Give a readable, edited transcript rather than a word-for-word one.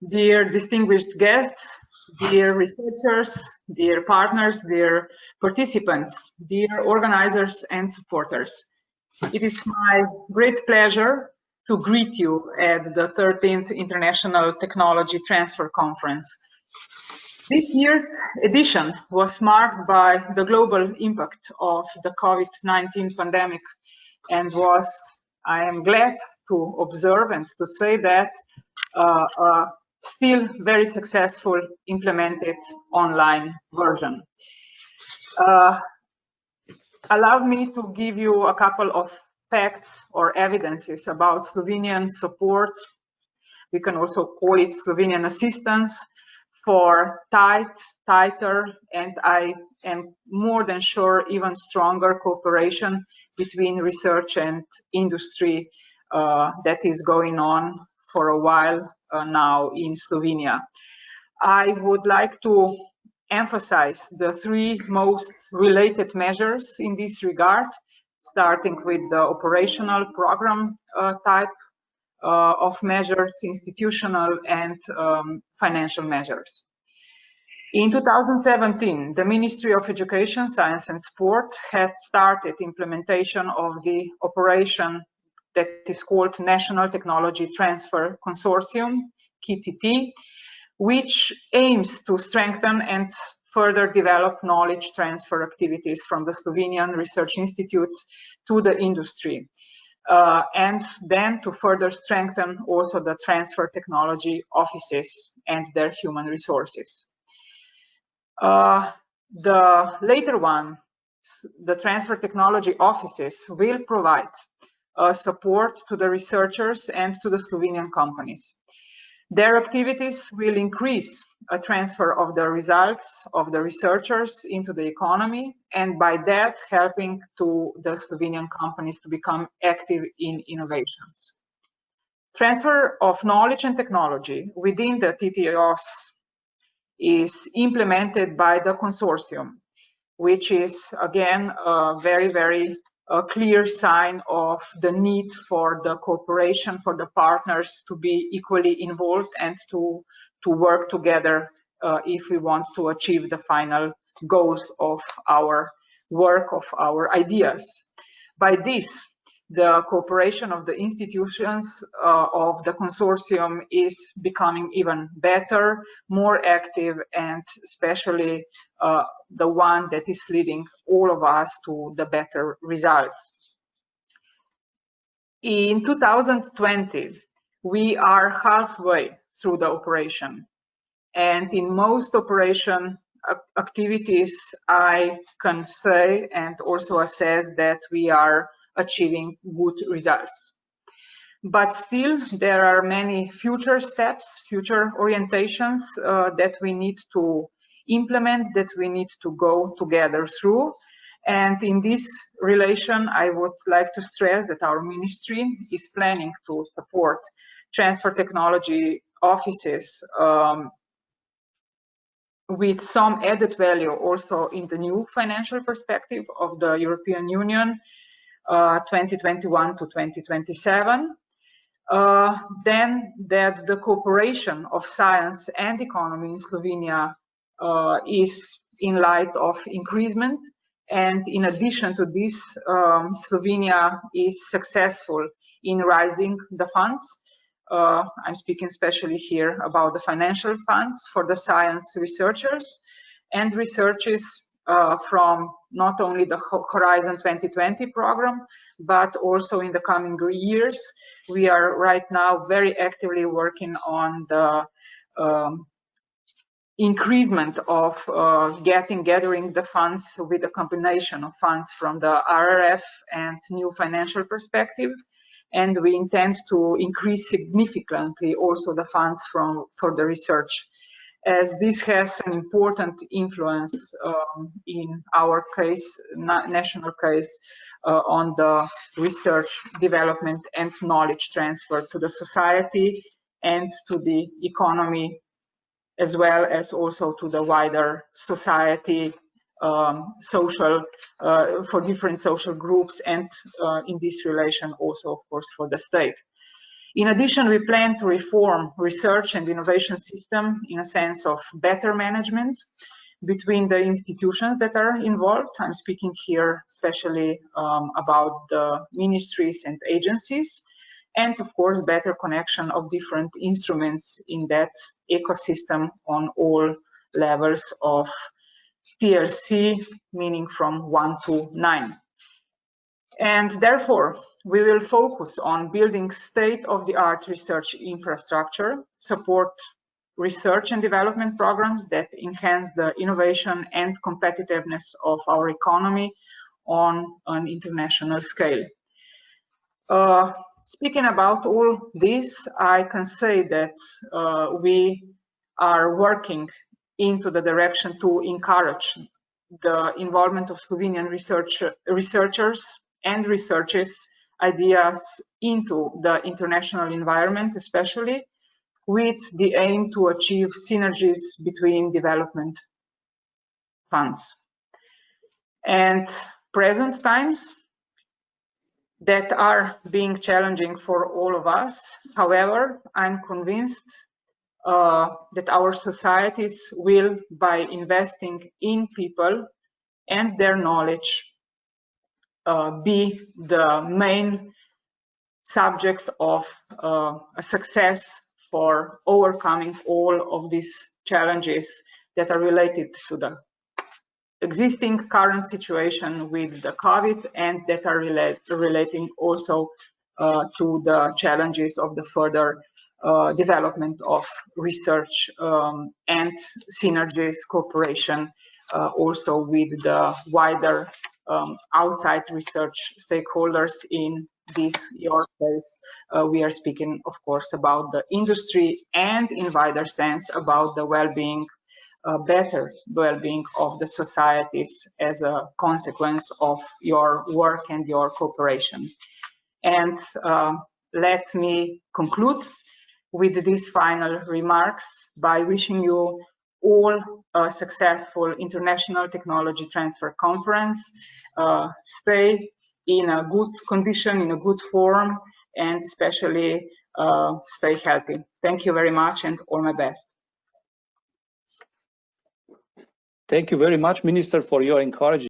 dear distinguished guests, dear researchers, dear partners, dear participants, dear organizers and supporters. It is my great pleasure to greet you at the 13th International Technology Transfer Conference. This year's edition was marked by the global impact of the COVID-19 pandemic and was, I am glad to observe and to say that, still very successful implemented online version. Allow me to give you a couple of facts or evidences about Slovenian support. We can also call it Slovenian assistance for tighter, and I am more than sure, even stronger cooperation between research and industry that is going on for a while now in Slovenia. I would like to emphasize the three most related measures in this regard, starting with the operational program type of measures, institutional and financial measures. In 2017, the Ministry of Education, Science and Sport had started implementation of the operation that is called National Technology Transfer Consortium, ITTC, which aims to strengthen and further develop knowledge transfer activities from the Slovenian research institutes to the industry. And then to further strengthen also the transfer technology offices and their human resources. The later one, the transfer technology offices, will provide support to the researchers and to the Slovenian companies. Their activities will increase a transfer of the results of the researchers into the economy, and by that helping to the Slovenian companies to become active in innovations. Transfer of knowledge and technology within the TTOs is implemented by the consortium, which is again a very clear sign of the need for the cooperation, for the partners to be equally involved and to work together if we want to achieve the final goals of our work, of our ideas. By this, the cooperation of the institutions of the consortium is becoming even better, more active, and especially the one that is leading all of us to the better results. In 2020, we are halfway through the operation, and in most operation activities, I can say and also assess that we are achieving good results. But still, there are many future steps, future orientations that we need to implement, that we need to go together through. And in this relation, I would like to stress that our ministry is planning to support transfer technology offices with some added value also in the new financial perspective of the European Union 2021 to 2027. Then that the cooperation of science and economy in Slovenia is in light of increasement, and in addition to this, Slovenia is successful in raising the funds. I'm speaking especially here about the financial funds for the science researchers and researches from not only the Horizon 2020 program, but also in the coming years. We are right now very actively working on the increasement of gathering the funds with a combination of funds from the RRF and new financial perspective. And we intend to increase significantly also the funds for the research, as this has an important influence in our case, national case, on the research, development and knowledge transfer to the society and to the economy, as well as also to the wider society, social, for different social groups, and in this relation also, of course, for the state. In addition, we plan to reform research and innovation system in a sense of better management between the institutions that are involved. I'm speaking here especially about the ministries and agencies, and of course, better connection of different instruments in that ecosystem on all levels of TLC, meaning from 1 to 9. And therefore, we will focus on building state-of-the-art research infrastructure, support research and development programs that enhance the innovation and competitiveness of our economy on an international scale. Speaking about all this, I can say that we are working into the direction to encourage the involvement of Slovenian researchers and researchers' ideas into the international environment, especially with the aim to achieve synergies between development funds. And present times that are being challenging for all of us. However, I'm convinced that our societies will, by investing in people and their knowledge, be the main subject of a success for overcoming all of these challenges that are related to the existing current situation with the COVID and that are relating also to the challenges of the further development of research and synergies cooperation also with the wider outside research stakeholders in this your case. We are speaking, of course, about the industry and in wider sense about the well-being, better well-being of the societies as a consequence of your work and your cooperation. And let me conclude with these final remarks by wishing you all a successful International Technology Transfer Conference. Stay in a good condition, in a good form, and especially stay healthy. Thank you very much and all my best. Thank you very much, Minister, for your encouragement.